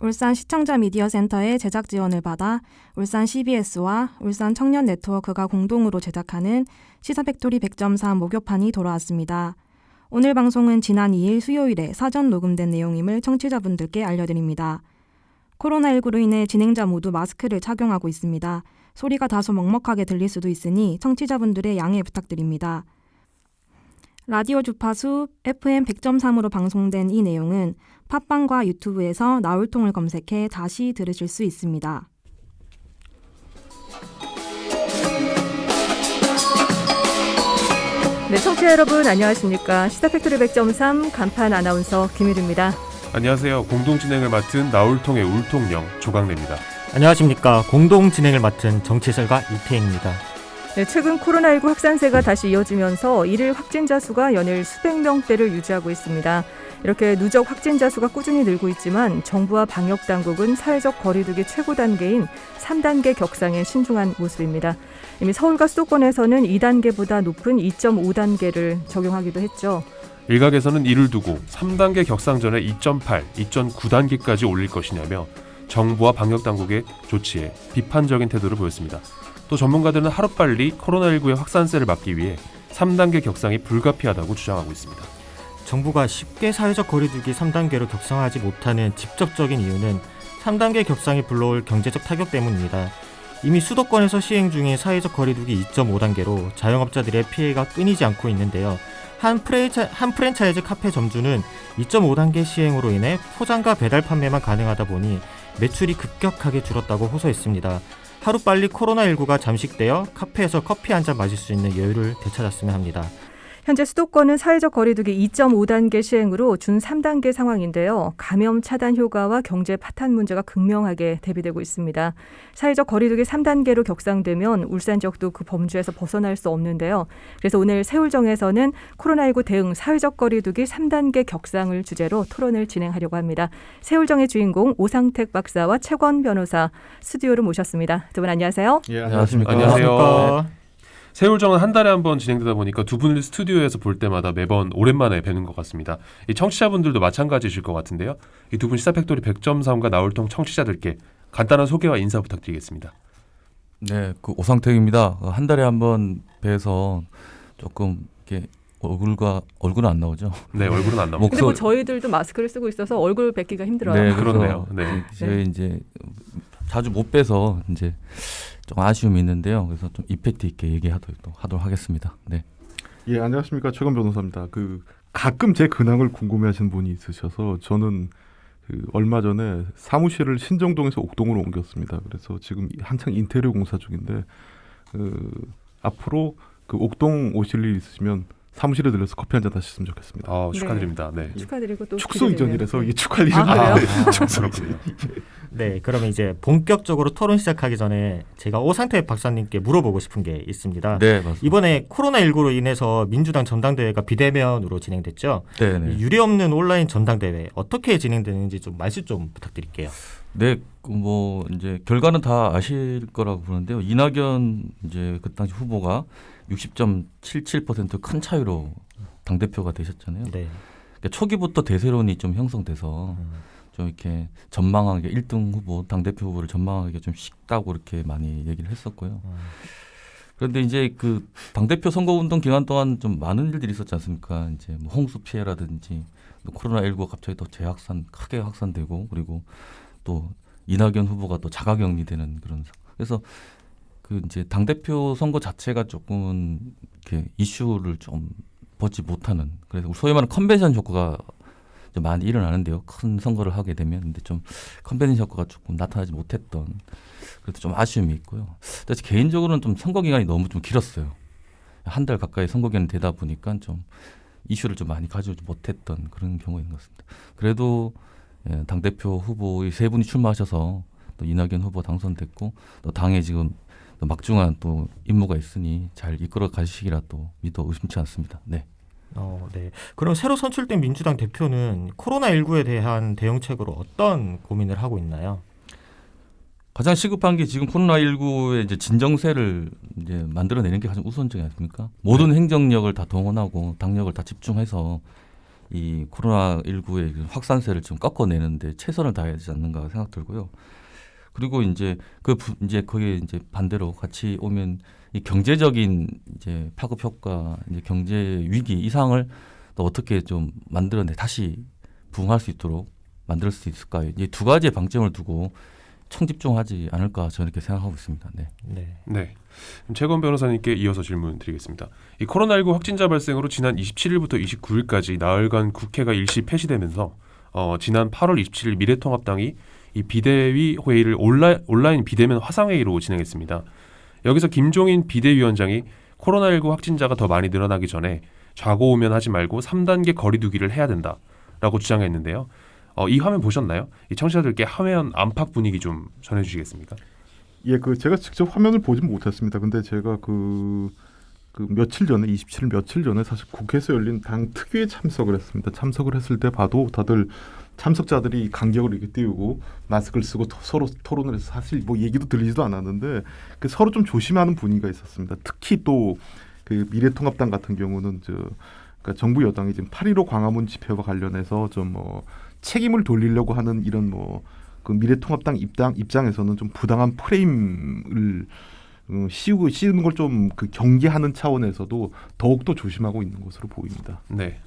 울산 시청자 미디어센터의 제작 지원을 받아 울산 CBS와 울산 청년 네트워크가 공동으로 제작하는 시사팩토리 100.3 목요판이 돌아왔습니다. 오늘 방송은 지난 2일 수요일에 사전 녹음된 내용임을 청취자분들께 알려드립니다. 코로나19로 인해 진행자 모두 마스크를 착용하고 있습니다. 소리가 다소 먹먹하게 들릴 수도 있으니 청취자분들의 양해 부탁드립니다. 라디오 주파수 FM 100.3으로 방송된 이 내용은 팟빵과 유튜브에서 나울통을 검색해 다시 들으실 수 있습니다. 네, 청취자 여러분 안녕하십니까. 시사팩토리 100.3 간판 아나운서 김유리입니다. 안녕하세요. 공동 진행을 맡은 나울통의 울통령 조강래입니다. 안녕하십니까. 공동 진행을 맡은 정치설가 이태익입니다. 네, 최근 코로나19 확산세가 다시 이어지면서 일일 확진자 수가 연일 수백 명대를 유지하고 있습니다. 이렇게 누적 확진자 수가 꾸준히 늘고 있지만 정부와 방역당국은 사회적 거리두기 최고 단계인 3단계 격상에 신중한 모습입니다. 이미 서울과 수도권에서는 2단계보다 높은 2.5단계를 적용하기도 했죠. 일각에서는 이를 두고 3단계 격상 전에 2.8, 2.9단계까지 올릴 것이냐며 정부와 방역당국의 조치에 비판적인 태도를 보였습니다. 또 전문가들은 하루빨리 코로나19의 확산세를 막기 위해 3단계 격상이 불가피하다고 주장하고 있습니다. 정부가 쉽게 사회적 거리두기 3단계로 격상하지 못하는 직접적인 이유는 3단계 격상이 불러올 경제적 타격 때문입니다. 이미 수도권에서 시행 중인 사회적 거리두기 2.5단계로 자영업자들의 피해가 끊이지 않고 있는데요. 한 프랜차이즈 카페 점주는 2.5단계 시행으로 인해 포장과 배달 판매만 가능하다 보니 매출이 급격하게 줄었다고 호소했습니다. 하루빨리 코로나19가 잠식되어 카페에서 커피 한 잔 마실 수 있는 여유를 되찾았으면 합니다. 현재 수도권은 사회적 거리두기 2.5단계 시행으로 준 3단계 상황인데요. 감염 차단 효과와 경제 파탄 문제가 극명하게 대비되고 있습니다. 사회적 거리두기 3단계로 격상되면 울산 지역도 그 범주에서 벗어날 수 없는데요. 그래서 오늘 세울정에서는 코로나19 대응 사회적 거리두기 3단계 격상을 주제로 토론을 진행하려고 합니다. 세울정의 주인공 오상택 박사와 최권 변호사 스튜디오로 모셨습니다. 두 분 안녕하세요. 예, 안녕하십니까. 안녕하세요. 세울정은 한 달에 한 번 진행되다 보니까 두 분을 스튜디오에서 볼 때마다 매번 오랜만에 뵈는 것 같습니다. 이 청취자분들도 마찬가지실 것 같은데요. 이 두 분 시사팩토리 100.3과 나울통 청취자들께 간단한 소개와 인사 부탁드리겠습니다. 네, 그 오상택입니다. 한 달에 한 번 뵈서 조금 이렇게 얼굴은 안 나오죠. 네, 얼굴은 안 나옵니다. 근데 뭐 저희들도 마스크를 쓰고 있어서 얼굴 뵙기가 힘들어요. 네, 그렇네요. 네. 저희 이제 자주 못 뵈서 이제 좀 아쉬움이 있는데요. 그래서 좀 이펙트 있게 얘기하도록 하겠습니다. 네. 예, 안녕하십니까. 최건 변호사입니다. 가끔 제 근황을 궁금해하시는 분이 있으셔서 저는 얼마 전에 사무실을 신정동에서 옥동으로 옮겼습니다. 그래서 지금 한창 인테리어 공사 중인데 앞으로 옥동 오실 일 있으시면 사무실에 들려서 커피 한잔 하셨으면 좋겠습니다. 축하드립니다. 네. 축하드리고 또 축소 이전이라서 네. 이게 축하할 일은 그래요? 축소롭군요. 네, 그러면 이제 본격적으로 토론 시작하기 전에 제가 오상택 박사님께 물어보고 싶은 게 있습니다. 네, 맞습니다. 이번에 코로나19로 인해서 민주당 전당대회가 비대면으로 진행됐죠. 네, 네. 유례 없는 온라인 전당대회 어떻게 진행되는지 좀 말씀 좀 부탁드릴게요. 네, 뭐 이제 결과는 다 아실 거라고 보는데요. 이낙연 이제 그 당시 후보가 60.77% 큰 차이로 당 대표가 되셨잖아요. 네. 그러니까 초기부터 대세론이 좀 형성돼서 좀 이렇게 전망하게 1등 후보 당 대표 후보를 전망하기가 좀 쉽다고 이렇게 많이 얘기를 했었고요. 그런데 이제 그 당 대표 선거운동 기간 동안 좀 많은 일들이 있었지 않습니까? 이제 뭐 홍수 피해라든지 또 코로나19가 갑자기 또 크게 확산되고 그리고 또 이낙연 후보가 또 자가격리되는 그런 그래서 그 이제 당 대표 선거 자체가 조금은 이렇게 이슈를 좀 보지 못하는 그래서 소위 말하는 컨벤션 효과가 좀 많이 일어나는데요. 큰 선거를 하게 되면 근데 좀 컨벤션 효과가 조금 나타나지 못했던 그래도 좀 아쉬움이 있고요. 근데 개인적으로는 좀 선거 기간이 너무 좀 길었어요. 한 달 가까이 선거 기간이 되다 보니까 좀 이슈를 좀 많이 가져오지 못했던 그런 경우인 것 같습니다. 그래도 당 대표 후보의 세 분이 출마하셔서 또 이낙연 후보 당선됐고 또 당에 지금 또 막중한 또 임무가 있으니 잘 이끌어 가시기라 또 믿어 의심치 않습니다. 네. 네. 그럼 새로 선출된 민주당 대표는 코로나19에 대한 대응책으로 어떤 고민을 하고 있나요? 가장 시급한 게 지금 코로나19의 이제 진정세를 이제 만들어내는 게 가장 우선적이 아닙니까? 모든 행정력을 다 동원하고 당력을 다 집중해서 이 코로나19의 확산세를 좀 꺾어내는데 최선을 다해야 되지 않는가 생각 들고요. 그리고 이제 이제 거기에 이제 반대로 같이 오면 이 경제적인 이제 파급 효과, 이제 경제 위기 이상을 또 어떻게 좀 다시 부응할 수 있도록 만들 수 있을까요? 이 두 가지의 방점을 두고 총집중하지 않을까 저는 이렇게 생각하고 있습니다. 네. 네. 최건 변호사님께 이어서 질문 드리겠습니다. 이 코로나19 확진자 발생으로 지난 27일부터 29일까지 나흘간 국회가 일시 폐시되면서 지난 8월 27일 미래통합당이 이 비대위 회의를 온라인 비대면 화상회의로 진행했습니다. 여기서 김종인 비대위원장이 코로나19 확진자가 더 많이 늘어나기 전에 좌고우면 하지 말고 3단계 거리두기를 해야 된다라고 주장했는데요. 이 화면 보셨나요? 이 청취자들께 화면 안팎 분위기 좀 전해주시겠습니까? 예, 제가 직접 화면을 보진 못했습니다. 근데 제가 며칠 전에 27일 며칠 전에 사실 국회에서 열린 당 특위에 참석을 했습니다. 참석을 했을 때 봐도 다들 참석자들이 간격을 이렇게 띄우고 마스크를 쓰고 서로 토론을 해서 사실 뭐 얘기도 들리지도 않았는데 서로 좀 조심하는 분위기가 있었습니다. 특히 또 미래통합당 같은 경우는 그러니까 정부 여당이 지금 8.15 광화문 집회와 관련해서 좀 책임을 돌리려고 하는 이런 그 미래통합당 입장에서는 좀 부당한 프레임을 씌우는 걸 좀 경계하는 차원에서도 더욱더 조심하고 있는 것으로 보입니다. 네.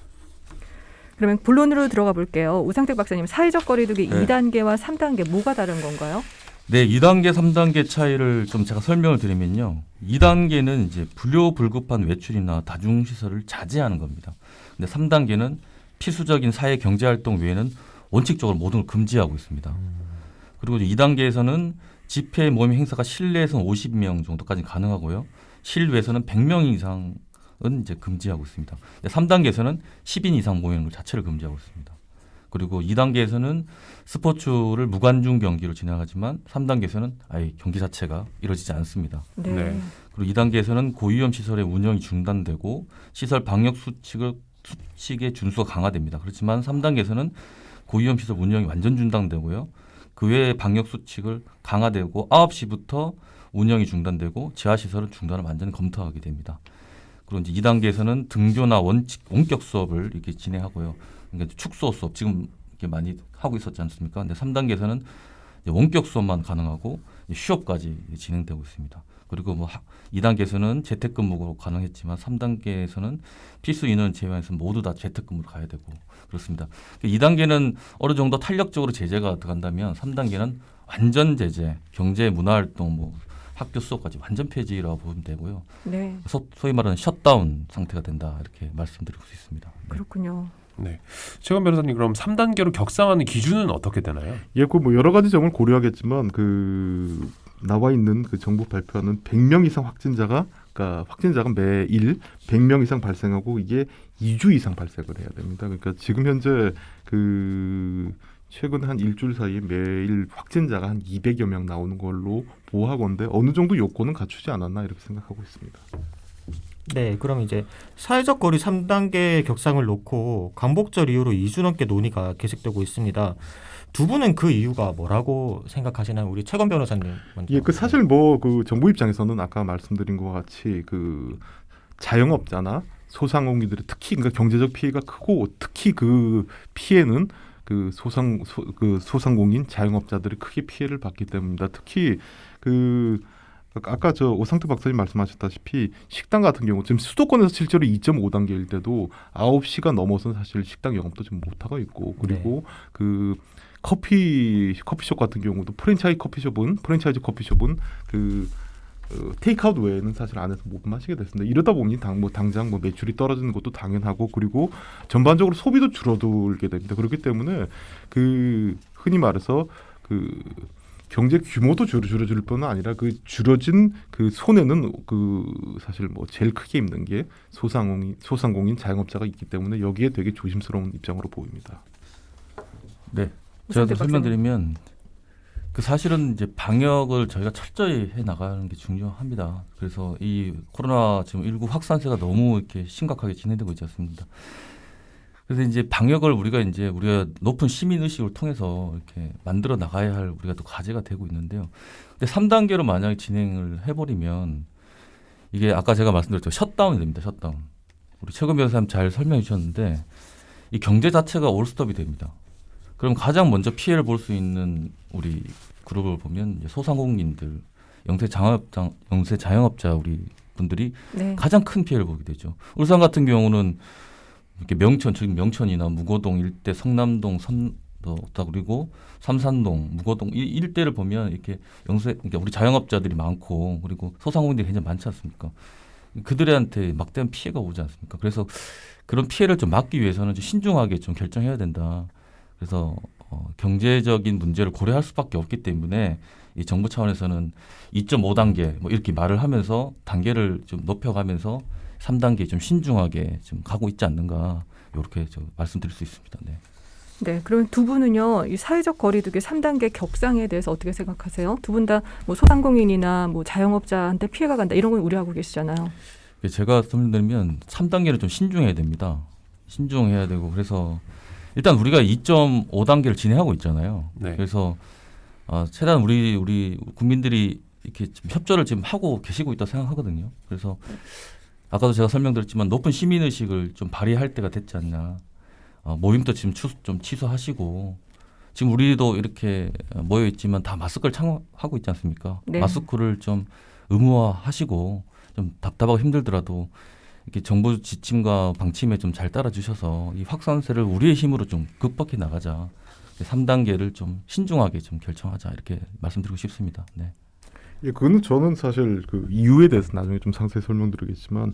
그러면 본론으로 들어가 볼게요. 우상택 박사님, 사회적 거리두기 네. 2단계와 3단계 뭐가 다른 건가요? 네, 2단계, 3단계 차이를 좀 제가 설명을 드리면요. 2단계는 이제 불효불급한 외출이나 다중시설을 자제하는 겁니다. 근데 3단계는 필수적인 사회 경제활동 외에는 원칙적으로 모든 걸 금지하고 있습니다. 그리고 2단계에서는 집회 모임 행사가 실내에서는 50명 정도까지 가능하고요. 실외에서는 100명 이상은 이제 금지하고 있습니다. 3단계에서는 10인 이상 모이는 것 자체를 금지하고 있습니다. 그리고 2단계에서는 스포츠를 무관중 경기로 진행하지만 3단계에서는 아예 경기 자체가 이루어지지 않습니다. 네. 그리고 2단계에서는 고위험 시설의 운영이 중단되고 시설 방역 수칙의 준수가 강화됩니다. 그렇지만 3단계에서는 고위험 시설 운영이 완전 중단되고요. 그 외에 방역 수칙을 강화되고 9시부터 운영이 중단되고 지하시설은 중단을 완전히 검토하게 됩니다. 그리고 이제 2단계에서는 등교나 원격 수업을 이렇게 진행하고요. 그러니까 축소 수업 지금 이렇게 많이 하고 있었지 않습니까? 근데 3단계에서는 원격 수업만 가능하고 휴업까지 진행되고 있습니다. 그리고 2단계에서는 재택근무로 가능했지만 3단계에서는 필수 인원 제외해서 모두 다 재택근무로 가야 되고 그렇습니다. 2단계는 어느 정도 탄력적으로 제재가 들어간다면 3단계는 완전 제재, 경제 문화활동, 학교 수업까지 완전 폐지라고 보면 되고요. 네. 소위 말하는 셧다운 상태가 된다 이렇게 말씀드릴 수 있습니다. 네. 그렇군요. 네. 최건 변호사님, 그럼 3단계로 격상하는 기준은 어떻게 되나요? 예, 여러 가지 점을 고려하겠지만 나와 있는 정부 발표하는 100명 이상 확진자가 매일 100명 이상 발생하고 이게 2주 이상 발생을 해야 됩니다. 그러니까 지금 현재 최근 한 일주일 사이에 매일 확진자가 한 200여 명 나오는 걸로 보아하건대 어느 정도 요건은 갖추지 않았나 이렇게 생각하고 있습니다. 네, 그럼 이제 사회적 거리 3단계 격상을 놓고 광복절 이후로 2주 넘게 논의가 계속되고 있습니다. 두 분은 그 이유가 뭐라고 생각하시나요? 우리 최건 변호사님 먼저. 예, 사실 정부 입장에서는 아까 말씀드린 것과 같이 자영업자나 소상공인들의 특히 그러니까 경제적 피해가 크고 특히 그 피해는 소상공인 자영업자들이 크게 피해를 받기 때문입니다. 특히 아까 오상태 박사님 말씀하셨다시피 식당 같은 경우 지금 수도권에서 실제로 2.5단계일 때도 9시가 넘어서는 사실 식당 영업도 좀 못하고 있고 그리고 커피숍 같은 경우도 프랜차이즈 커피숍은 테이크아웃 외에는 사실 안에서 못 마시게 됐습니다. 이러다 보니 당장 매출이 떨어지는 것도 당연하고 그리고 전반적으로 소비도 줄어들게 됩니다. 그렇기 때문에 흔히 말해서 경제 규모도 줄어들 뿐 아니라 줄어진 손해는 사실 제일 크게 입는 게 소상공인 자영업자가 있기 때문에 여기에 되게 조심스러운 입장으로 보입니다. 네, 제가 설명드리면 사실은 이제 방역을 저희가 철저히 해 나가는 게 중요합니다. 그래서 이 코로나 지금 19 확산세가 너무 이렇게 심각하게 진행되고 있지 않습니까? 그래서 이제 방역을 우리가 높은 시민 의식을 통해서 이렇게 만들어 나가야 할 우리가 또 과제가 되고 있는데요. 근데 3단계로 만약에 진행을 해버리면 이게 아까 제가 말씀드렸죠. 셧다운이 됩니다. 셧다운. 우리 최건 변호사님 잘 설명해 주셨는데 이 경제 자체가 올스톱이 됩니다. 그럼 가장 먼저 피해를 볼 수 있는 우리 그룹을 보면 이제 소상공인들, 영세 자영업자 우리 분들이 네. 가장 큰 피해를 보게 되죠. 울산 같은 경우는 이렇게 지금 명천이나 무거동 일대, 성남동, 그리고 삼산동, 무거동 이 일대를 보면 이렇게 그러니까 우리 자영업자들이 많고 그리고 소상공인들이 굉장히 많지 않습니까? 그들한테 막대한 피해가 오지 않습니까? 그래서 그런 피해를 좀 막기 위해서는 좀 신중하게 좀 결정해야 된다. 그래서 경제적인 문제를 고려할 수밖에 없기 때문에 이 정부 차원에서는 2.5단계 뭐 이렇게 말을 하면서 단계를 좀 높여가면서 3단계 좀 신중하게 좀 가고 있지 않는가 이렇게 좀 말씀드릴 수 있습니다. 네. 네, 그럼 두 분은요, 이 사회적 거리두기 3단계 격상에 대해서 어떻게 생각하세요? 두 분 다 뭐 소상공인이나 뭐 자영업자한테 피해가 간다 이런 건 우려하고 계시잖아요. 제가 설명드리면 3단계를 좀 신중해야 됩니다. 신중해야 되고 그래서 일단 우리가 2.5단계를 진행하고 있잖아요. 네. 그래서 최대한 우리 국민들이 이렇게 좀 협조를 지금 하고 계시고 있다고 생각하거든요. 그래서 아까도 제가 설명드렸지만 높은 시민의식을 좀 발휘할 때가 됐지 않나. 모임도 지금 좀 취소하시고 지금 우리도 이렇게 모여 있지만 다 마스크를 착용하고 있지 않습니까? 네. 마스크를 좀 의무화하시고 좀 답답하고 힘들더라도 이렇게 정부 지침과 방침에 좀 잘 따라주셔서 이 확산세를 우리의 힘으로 좀 극복해 나가자. 3단계를 좀 신중하게 좀 결정하자 이렇게 말씀드리고 싶습니다. 네. 예, 그거는 저는 사실 그 이유에 대해서 나중에 좀 상세히 설명드리겠지만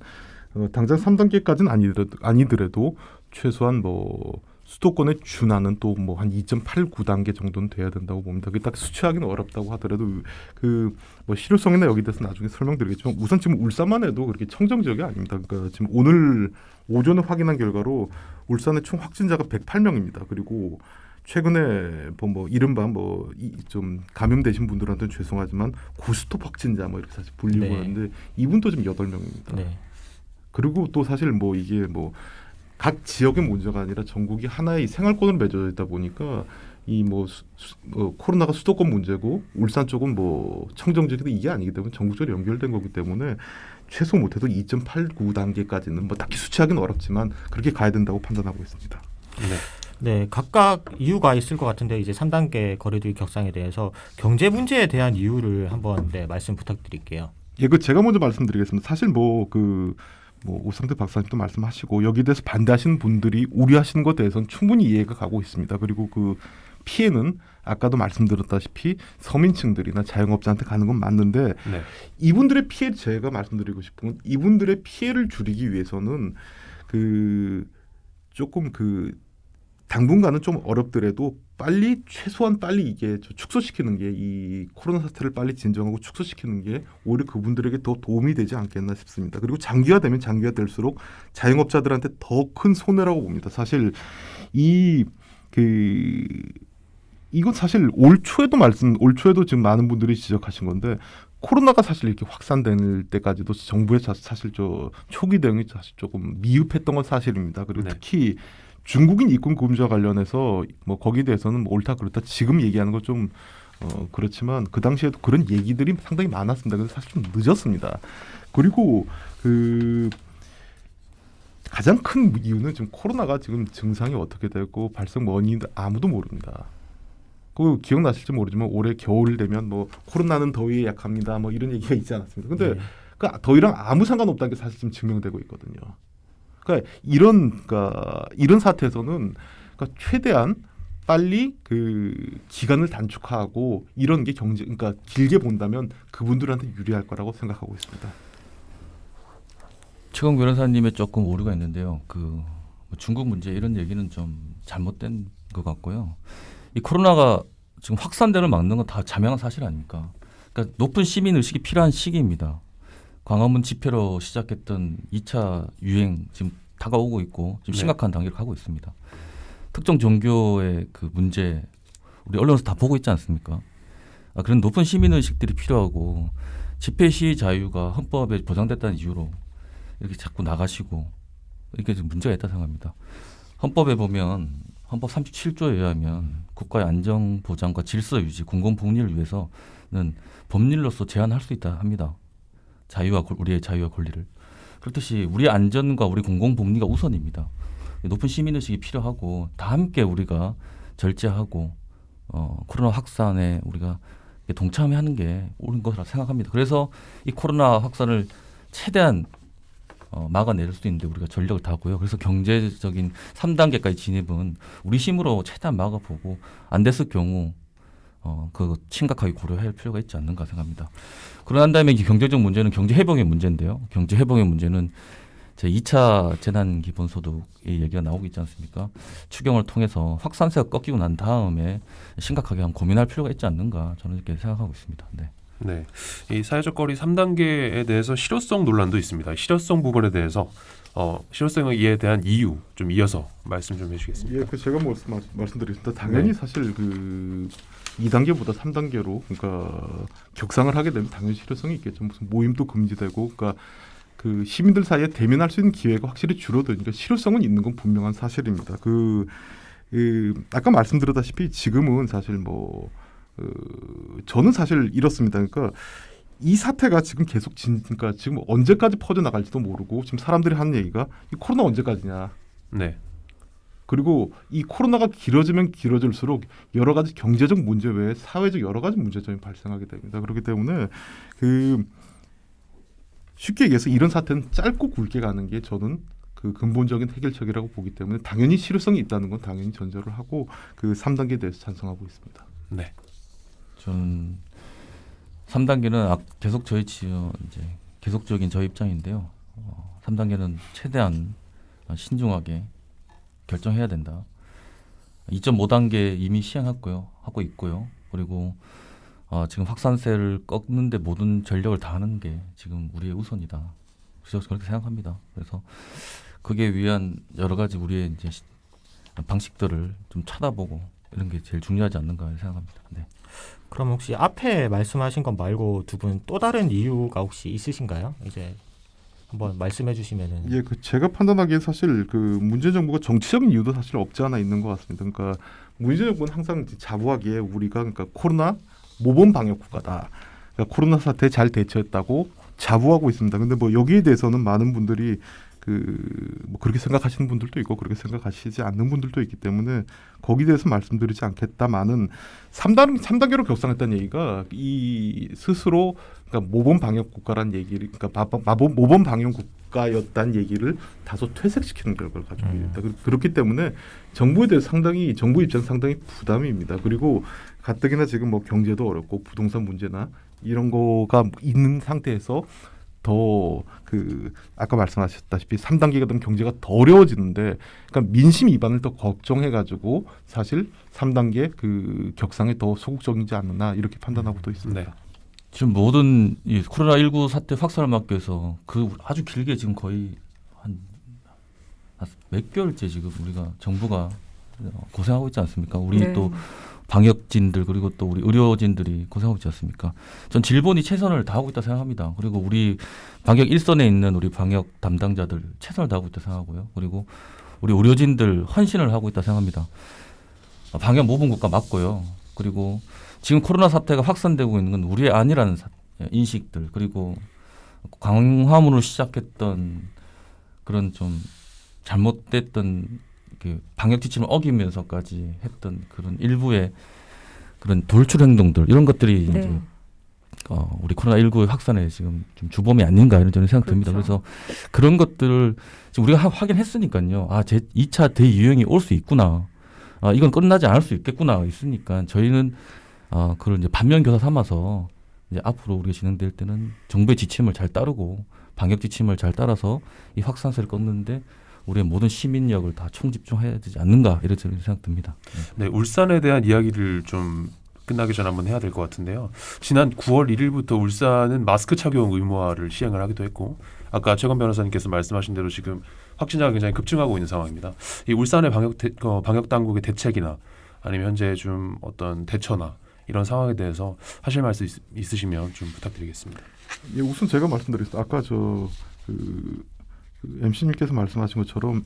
당장 3단계까지는 아니더라도 최소한 뭐 수도권에 준하는 또 뭐 한 2.89단계 정도는 돼야 된다고 봅니다. 그게 딱 수치하기는 어렵다고 하더라도 그 뭐 실효성이나 여기 대해서 나중에 설명드리겠지만 우선 지금 울산만 해도 그렇게 청정 지역이 아닙니다. 그러니까 지금 오늘 오전에 확인한 결과로 울산의 총 확진자가 108명입니다. 그리고 최근에 뭐 이른바 뭐 좀 감염되신 분들한테는 죄송하지만 고스톱 확진자 뭐 이렇게 사실 불리고 네. 하는데 이분도 지금 8명입니다. 네. 그리고 또 사실 뭐 이게 뭐 각 지역의 문제가 아니라 전국이 하나의 생활권으로 맺어져 있다 보니까 이 뭐 코로나가 수도권 문제고 울산 쪽은 뭐 청정지역인데 이게 아니기 때문에 전국적으로 연결된 거기 때문에 최소 못해도 2.89단계까지는 뭐 딱히 수치하기는 어렵지만 그렇게 가야 된다고 판단하고 있습니다. 네. 네, 각각 이유가 있을 것 같은데 이제 3단계 거리두기 격상에 대해서 경제 문제에 대한 이유를 한번 말씀 부탁드릴게요. 예, 그 제가 먼저 말씀드리겠습니다. 사실 뭐 오상태 박사님도 말씀하시고 여기에 대해서 반대하시는 분들이 우려하시는 것에 대해서는 충분히 이해가 가고 있습니다. 그리고 그 피해는 아까도 말씀드렸다시피 서민층들이나 자영업자한테 가는 건 맞는데 네. 이분들의 피해 제가 말씀드리고 싶은 건 이분들의 피해를 줄이기 위해서는 조금 당분간은 좀 어렵더라도 최소한 빨리 이게 축소시키는 게 이 코로나 사태를 빨리 진정하고 축소시키는 게 오히려 그분들에게 더 도움이 되지 않겠나 싶습니다. 그리고 장기화되면 장기화될수록 자영업자들한테 더 큰 손해라고 봅니다. 사실 이건 사실 올 초에도 지금 많은 분들이 지적하신 건데 코로나가 사실 이렇게 확산될 때까지도 정부의 사실 초기 대응이 사실 조금 미흡했던 건 사실입니다. 그리고 네. 특히 중국인 입국 금지와 관련해서 뭐 거기에 대해서는 뭐 옳다 그렇다 지금 얘기하는 건 좀 그렇지만 그 당시에도 그런 얘기들이 상당히 많았습니다. 그래서 사실 좀 늦었습니다. 그리고 가장 큰 이유는 지금 코로나가 지금 증상이 어떻게 되고 발생 원인도 아무도 모릅니다. 그 기억나실지 모르지만 올해 겨울 되면 뭐 코로나는 더위에 약합니다. 뭐 이런 얘기가 있지 않았습니까? 근데 그 더위랑 아무 상관없다는 게 사실 지금 증명되고 있거든요. 그러니까 이런 사태에서는 최대한 빨리 기간을 단축하고 이런 게 그러니까 길게 본다면 그분들한테 유리할 거라고 생각하고 있습니다. 최강 변호사님의 조금 오류가 있는데요. 중국 문제 이런 얘기는 좀 잘못된 것 같고요. 이 코로나가 지금 확산되는 막는 건 다 자명한 사실 아닙니까? 그러니까 높은 시민 의식이 필요한 시기입니다. 광화문 집회로 시작했던 2차 유행 지금 다가오고 있고 지금 심각한 단계로 가고 있습니다. 특정 종교의 그 문제 우리 언론에서 다 보고 있지 않습니까? 그런 높은 시민 의식들이 필요하고 집회 시위 자유가 헌법에 보장됐다는 이유로 이렇게 자꾸 나가시고 이게 좀 문제가 있다고 생각합니다. 헌법에 보면 헌법 37조에 의하면 국가의 안정 보장과 질서 유지, 공공복리를 위해서는 법률로서 제한할 수 있다 합니다. 우리의 자유와 권리를. 그렇듯이 우리의 안전과 우리 공공복리가 우선입니다. 높은 시민의식이 필요하고 다 함께 우리가 절제하고 코로나 확산에 우리가 동참하는 게 옳은 것이라 생각합니다. 그래서 이 코로나 확산을 최대한 막아낼 수 있는데 우리가 전력을 다하고요. 그래서 경제적인 3단계까지 진입은 우리 힘으로 최대한 막아보고 안 됐을 경우 그 심각하게 고려할 필요가 있지 않는가 생각합니다. 그러고 난 다음에 이 경제적 문제는 경제 회복의 문제인데요. 경제 회복의 문제는 제 2차 재난기본소득의 얘기가 나오고 있지 않습니까? 추경을 통해서 확산세가 꺾이고 난 다음에 심각하게 한번 고민할 필요가 있지 않는가 저는 이렇게 생각하고 있습니다. 네. 네, 이 사회적 거리 3단계에 대해서 실효성 논란도 있습니다. 실효성 부분에 대해서 실효성에 대한 이유 좀 이어서 말씀 좀 해주시겠습니까? 예, 그 제가 말씀드리겠습니다. 당연히 네. 사실 그 2단계보다 3단계로 그러니까 격상을 하게 되면 당연히 실효성이 있겠죠. 무슨 모임도 금지되고, 그러니까 그 시민들 사이에 대면할 수 있는 기회가 확실히 줄어드니까 실효성은 있는 건 분명한 사실입니다. 아까 말씀드렸다시피 지금은 사실 저는 사실 이렇습니다. 그러니까 이 사태가 지금 계속 그러니까 지금 언제까지 퍼져 나갈지도 모르고 지금 사람들이 하는 얘기가 이 코로나 언제까지냐. 네, 그리고 이 코로나가 길어지면 길어질수록 여러 가지 경제적 문제 외에 사회적 여러 가지 문제점이 발생하게 됩니다. 그렇기 때문에 쉽게 얘기해서 이런 사태는 짧고 굵게 가는 게 저는 그 근본적인 해결책이라고 보기 때문에 당연히 실효성이 있다는 건 당연히 전제를 하고 그 3단계에 대해서 찬성하고 있습니다. 네, 저는 3단계는 계속 계속적인 저희 입장인데요. 3단계는 최대한 신중하게 결정해야 된다. 2.5단계 이미 하고 있고요. 그리고 지금 확산세를 꺾는데 모든 전력을 다하는 게 지금 우리의 우선이다. 그래서 그렇게 생각합니다. 그래서 그게 위한 여러 가지 우리의 이제 방식들을 좀 찾아보고 이런 게 제일 중요하지 않는가 생각합니다. 네. 그럼 혹시 앞에 말씀하신 것 말고 두 분 또 다른 이유가 혹시 있으신가요? 이제 한번 말씀해 주시면은. 예, 제가 판단하기에 사실 그 문재인 정부가 정치적인 이유도 사실 없지 않아 있는 것 같습니다. 그러니까 문재인 정부는 항상 자부하기에 우리가 그러니까 코로나 모범 방역 국가다. 그러니까 코로나 사태에 잘 대처했다고 자부하고 있습니다. 근데 여기에 대해서는 많은 분들이 그렇게 생각하시는 분들도 있고 그렇게 생각하시지 않는 분들도 있기 때문에 거기에 대해서 말씀드리지 않겠다마는 3단계로 격상했다는 얘기가 이 스스로 그러니까 모범 방역 국가란 얘기를 그러니까 모범 방역 국가였다는 얘기를 다소 퇴색시키는 결과를 가지고 있다. 그렇기 때문에 정부 입장 상당히 부담입니다. 그리고 가뜩이나 지금 경제도 어렵고 부동산 문제나 이런 거가 있는 상태에서 더 아까 말씀하셨다시피 3단계가 되면 경제가 더 어려워지는데 그러니까 민심 이반을 더 걱정해가지고 사실 3단계 격상에 더 소극적이지 않나 이렇게 판단하고도 있습니다. 네. 지금 모든 이 코로나19 사태 확산을 막기 위해서 아주 길게 지금 거의 한 몇 개월째 지금 우리가 정부가 고생하고 있지 않습니까? 우리 네. 또 방역진들 그리고 또 우리 의료진들이 고생하고 있지 않습니까? 전 질본이 최선을 다하고 있다 생각합니다. 그리고 우리 방역 일선에 있는 우리 방역 담당자들 최선을 다하고 있다 생각하고요. 그리고 우리 의료진들 헌신을 하고 있다 생각합니다. 방역 모범 국가 맞고요. 그리고 지금 코로나 사태가 확산되고 있는 건 우리의 아니라는 인식들 그리고 광화문으로 시작했던 그런 좀 잘못됐던 방역 지침을 어기면서까지 했던 그런 일부의 그런 돌출 행동들 이런 것들이 네. 이제 우리 코로나19 확산에 지금 좀 주범이 아닌가 이런 저는 생각 듭니다. 그렇죠. 그래서 그런 것들을 지금 우리가 확인했으니까요. 제 2차 대유행이 올 수 있구나. 이건 끝나지 않을 수 있겠구나 있으니까 저희는 그걸 이제 반면교사 삼아서 이제 앞으로 우리가 진행될 때는 정부의 지침을 잘 따르고 방역 지침을 잘 따라서 이 확산세를 꺾는데 우리의 모든 시민력을 다 총집중해야 되지 않는가 이런 생각 듭니다. 네, 울산에 대한 이야기를 좀 끝나기 전에 한번 해야 될 것 같은데요. 지난 9월 1일부터 울산은 마스크 착용 의무화를 시행을 하기도 했고 아까 최건 변호사님께서 말씀하신 대로 지금 확진자가 굉장히 급증하고 있는 상황입니다. 이 울산의 방역 당국의 대책이나 아니면 현재 좀 어떤 대처나 이런 상황에 대해서 하실 말씀 있으시면 좀 부탁드리겠습니다. 예, 우선 제가 말씀드렸습니다. 아까 MC님께서 말씀하신 것처럼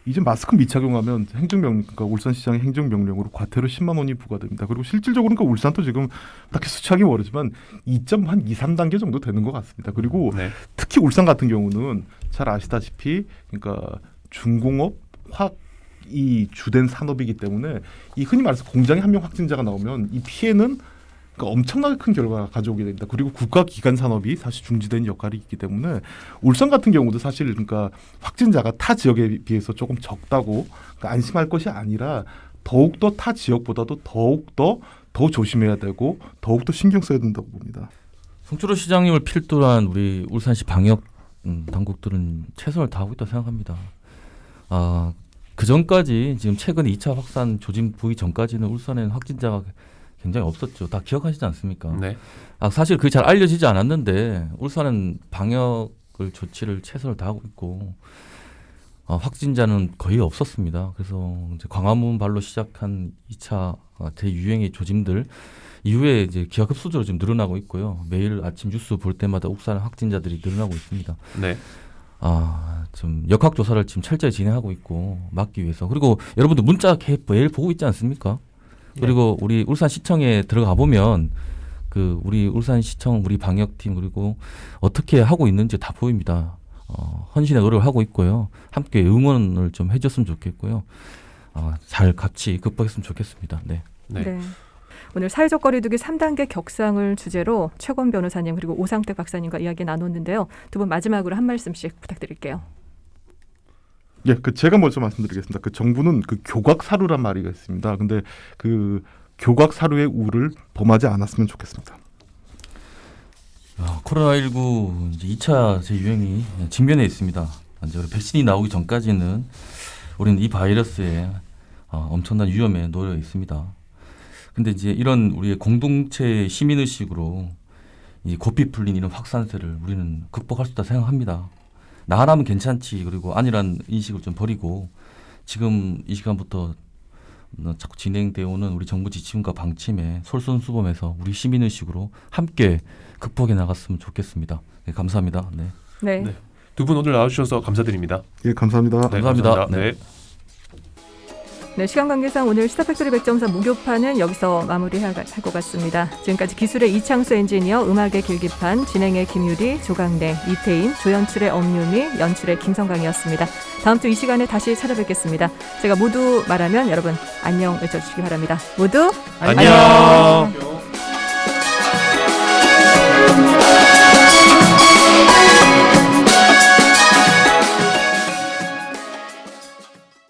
이제 마스크 미착용하면 그러니까 울산시장의 행정명령으로 과태료 10만 원이 부과됩니다. 그리고 실질적으로 그러니까 울산도 지금 딱히 수치하기 모르지만 2, 3단계 정도 되는 것 같습니다. 그리고 네. 특히 울산 같은 경우는 잘 아시다시피 그러니까 중공업, 화학이 주된 산업이기 때문에 이 흔히 말해서 공장에 한 명 확진자가 나오면 이 피해는 그러니까 엄청나게 큰 결과가 가져오게 됩니다. 그리고 국가기관 산업이 사실 중지된 역할이 있기 때문에 울산 같은 경우도 사실 그러니까 확진자가 타 지역에 비해서 조금 적다고 그러니까 안심할 것이 아니라 더욱더 타 지역보다도 더욱더 더 조심해야 되고 더욱더 신경 써야 된다고 봅니다. 송철호 시장님을 필두로 한 우리 울산시 방역 당국들은 최선을 다하고 있다고 생각합니다. 그 전까지 지금 최근 2차 확산 조짐 보이기 전까지는 울산에는 확진자가 굉장히 없었죠. 다 기억하시지 않습니까? 네. 사실 그게 잘 알려지지 않았는데 울산은 방역을 조치를 최선을 다하고 있고 확진자는 거의 없었습니다. 그래서 이제 광화문 발로 시작한 2차 대유행의 조짐들 이후에 이제 기하급수적으로 지금 늘어나고 있고요. 매일 아침 뉴스 볼 때마다 울산 확진자들이 늘어나고 있습니다. 네. 좀 역학조사를 지금 철저히 진행하고 있고 막기 위해서. 그리고 여러분들 문자 매일 보고 있지 않습니까? 그리고 우리 울산시청에 들어가 보면 그 우리 울산시청 우리 방역팀 그리고 어떻게 하고 있는지 다 보입니다. 헌신의 노력을 하고 있고요. 함께 응원을 좀 해줬으면 좋겠고요. 잘 같이 극복했으면 좋겠습니다. 네. 네. 네. 오늘 사회적 거리두기 3단계 격상을 주제로 최권 변호사님 그리고 오상택 박사님과 이야기 나눴는데요. 두 분 마지막으로 한 말씀씩 부탁드릴게요. 예, 제가 먼저 말씀드리겠습니다. 정부는 교각 사료란 말이 있습니다. 근데 교각 사료의 우를 범하지 않았으면 좋겠습니다. 코로나19 이제 2차 재유행이 직면해 있습니다. 이제 백신이 나오기 전까지는 우리는 이 바이러스에 엄청난 위험에 놓여 있습니다. 근데 이제 이런 우리의 공동체 시민의식으로 이 고삐 풀린 이런 확산세를 우리는 극복할 수 있다 생각합니다. 나 하나면 괜찮지 그리고 아니란 인식을 좀 버리고 지금 이 시간부터 자꾸 진행되어 오는 우리 정부 지침과 방침에 솔선수범해서 우리 시민의식으로 함께 극복해 나갔으면 좋겠습니다. 네, 감사합니다. 네. 네. 네. 두 분 오늘 나와주셔서 감사드립니다. 예, 감사합니다. 네, 감사합니다. 네. 네, 시간 관계상 오늘 시사팩토리 100.4 목요판은 여기서 마무리할 것 같습니다. 지금까지 기술의 이창수 엔지니어, 음악의 길기판, 진행의 김유리, 조강래, 이태인, 조연출의 엄유미, 연출의 김성강이었습니다. 다음 주 이 시간에 다시 찾아뵙겠습니다. 제가 모두 말하면 여러분 안녕 외쳐주시기 바랍니다. 모두 안녕.